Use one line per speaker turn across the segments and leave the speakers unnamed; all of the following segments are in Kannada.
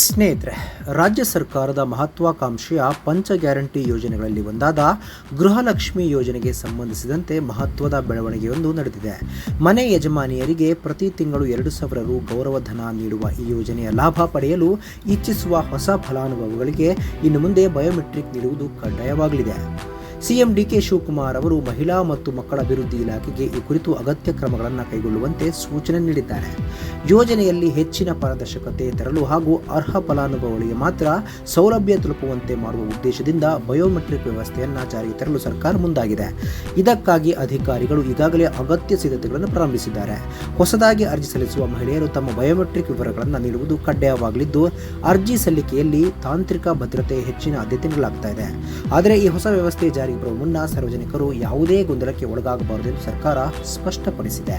ಸ್ನೇಹಿತರೆ, ರಾಜ್ಯ ಸರ್ಕಾರದ ಮಹತ್ವಾಕಾಂಕ್ಷೆಯ ಪಂಚ ಗ್ಯಾರಂಟಿ ಯೋಜನೆಗಳಲ್ಲಿ ಒಂದಾದ ಗೃಹಲಕ್ಷ್ಮಿ ಯೋಜನೆಗೆ ಸಂಬಂಧಿಸಿದಂತೆ ಮಹತ್ವದ ಬೆಳವಣಿಗೆಯೊಂದು ನಡೆದಿದೆ. ಮನೆ ಯಜಮಾನಿಯರಿಗೆ ಪ್ರತಿ ತಿಂಗಳು 2,000 ರು ಗೌರವಧನ ನೀಡುವ ಈ ಯೋಜನೆಯ ಲಾಭ ಪಡೆಯಲು ಇಚ್ಛಿಸುವ ಹೊಸ ಫಲಾನುಭವಿಗಳಿಗೆ ಇನ್ನು ಮುಂದೆ ಬಯೋಮೆಟ್ರಿಕ್ ನೀಡುವುದು ಕಡ್ಡಾಯವಾಗಲಿದೆ. ಸಿಎಂ ಡಿಕೆ ಶಿವಕುಮಾರ್ ಅವರು ಮಹಿಳಾ ಮತ್ತು ಮಕ್ಕಳ ಅಭಿವೃದ್ಧಿ ಇಲಾಖೆಗೆ ಈ ಕುರಿತು ಅಗತ್ಯ ಕ್ರಮಗಳನ್ನು ಕೈಗೊಳ್ಳುವಂತೆ ಸೂಚನೆ ನೀಡಿದ್ದಾರೆ. ಯೋಜನೆಯಲ್ಲಿ ಹೆಚ್ಚಿನ ಪಾರದರ್ಶಕತೆ ತರಲು ಹಾಗೂ ಅರ್ಹ ಫಲಾನುಭವಿಗಳಿಗೆ ಮಾತ್ರ ಸೌಲಭ್ಯ ತಲುಪುವಂತೆ ಮಾಡುವ ಉದ್ದೇಶದಿಂದ ಬಯೋಮೆಟ್ರಿಕ್ ವ್ಯವಸ್ಥೆಯನ್ನು ಜಾರಿಗೆ ತರಲು ಸರ್ಕಾರ ಮುಂದಾಗಿದೆ. ಇದಕ್ಕಾಗಿ ಅಧಿಕಾರಿಗಳು ಈಗಾಗಲೇ ಅಗತ್ಯ ಸಿದ್ಧತೆಗಳನ್ನು ಪ್ರಾರಂಭಿಸಿದ್ದಾರೆ. ಹೊಸದಾಗಿ ಅರ್ಜಿ ಸಲ್ಲಿಸುವ ಮಹಿಳೆಯರು ತಮ್ಮ ಬಯೋಮೆಟ್ರಿಕ್ ವಿವರಗಳನ್ನು ನೀಡುವುದು ಕಡ್ಡಾಯವಾಗಲಿದ್ದು, ಅರ್ಜಿ ಸಲ್ಲಿಕೆಯಲ್ಲಿ ತಾಂತ್ರಿಕ ಭದ್ರತೆ ಹೆಚ್ಚಿನ ಆದ್ಯತೆ ನೀಡಲಾಗ್ತಾ ಇದೆ. ಆದರೆ ಈ ಹೊಸ ವ್ಯವಸ್ಥೆ ಜಾರಿಗೆ ಬರುವ ಮುನ್ನ ಸಾರ್ವಜನಿಕರು ಯಾವುದೇ ಗೊಂದಲಕ್ಕೆ ಒಳಗಾಗಬಾರದು ಎಂದು ಸರ್ಕಾರ ಸ್ಪಷ್ಟಪಡಿಸಿದೆ.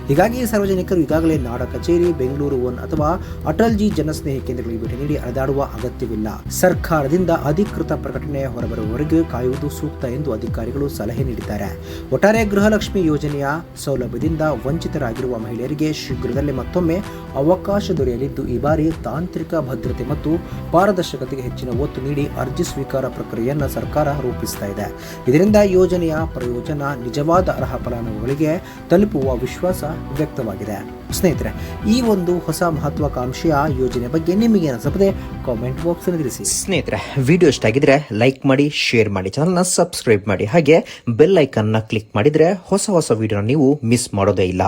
ಹೀಗಾಗಿ ಸಾರ್ವಜನಿಕರು ಈಗಾಗಲೇ ನಾಡ ಕಚೇರಿ, ಬೆಂಗಳೂರು 1 ಅಥವಾ ಅಟಲ್ಜಿ ಜನಸ್ನೇಹಿ ಕೇಂದ್ರಗಳಿಗೆ ಭೇಟಿ ನೀಡಿ ಅಲೆದಾಡುವ ಅಗತ್ಯವಿಲ್ಲ. ಸರ್ಕಾರದಿಂದ ಅಧಿಕೃತ ಪ್ರಕಟಣೆ ಹೊರಬರುವವರೆಗೆ ಕಾಯುವುದು ಸೂಕ್ತ ಎಂದು ಅಧಿಕಾರಿಗಳು ಸಲಹೆ ನೀಡಿದ್ದಾರೆ. ಒಟ್ಟಾರೆ ಗೃಹಲಕ್ಷ್ಮಿ ಯೋಜನೆಯ ಸೌಲಭ್ಯದಿಂದ ವಂಚಿತರಾಗಿರುವ ಮಹಿಳೆಯರಿಗೆ ಶೀಘ್ರದಲ್ಲೇ ಮತ್ತೊಮ್ಮೆ ಅವಕಾಶ ದೊರೆಯಲಿದ್ದು, ಈ ಬಾರಿ ತಾಂತ್ರಿಕ ಭದ್ರತೆ ಮತ್ತು ಪಾರದರ್ಶಕತೆಗೆ ಹೆಚ್ಚಿನ ಒತ್ತು ನೀಡಿ ಅರ್ಜಿ ಸ್ವೀಕಾರ ಪ್ರಕ್ರಿಯೆಯನ್ನು ಸರ್ಕಾರ ರೂಪಿಸ್ತಾ ಇದೆ. ಇದರಿಂದ ಯೋಜನೆಯ ಪ್ರಯೋಜನ ನಿಜವಾದ ಅರ್ಹ ಫಲಾನುಭವಿಗಳಿಗೆ ತಲುಪುವ ವಿಶ್ವಾಸ ವ್ಯಕ್ತವಾಗಿದೆ. ಸ್ನೇಹಿತರೆ, ಈ ಒಂದು ಹೊಸ ಮಹತ್ವಾಕಾಂಕ್ಷೆಯ ಯೋಜನೆ ಬಗ್ಗೆ ನಿಮಗೆ ಅನಿಸುತ್ತದೆ ಕಾಮೆಂಟ್ ಬಾಕ್ಸ್ ಅಲ್ಲಿ ತಿಳಿಸಿ. ಸ್ನೇಹಿತರೆ, ವಿಡಿಯೋ ಇಷ್ಟ ಆಗಿದ್ರೆ ಲೈಕ್ ಮಾಡಿ, ಶೇರ್ ಮಾಡಿ, ಚಾನಲ್ನ ಸಬ್ಸ್ಕ್ರೈಬ್ ಮಾಡಿ, ಹಾಗೆ ಬೆಲ್ ಐಕಾನ್ ನ ಕ್ಲಿಕ್ ಮಾಡಿದ್ರೆ ಹೊಸ ವಿಡಿಯೋನ ನೀವು ಮಿಸ್ ಮಾಡೋದೇ ಇಲ್ಲ.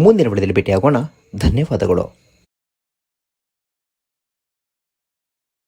ಮುಂದಿನ ವಿಡಿಯೋದಲ್ಲಿ ಭೇಟಿಯಾಗೋಣ. ಧನ್ಯವಾದಗಳು.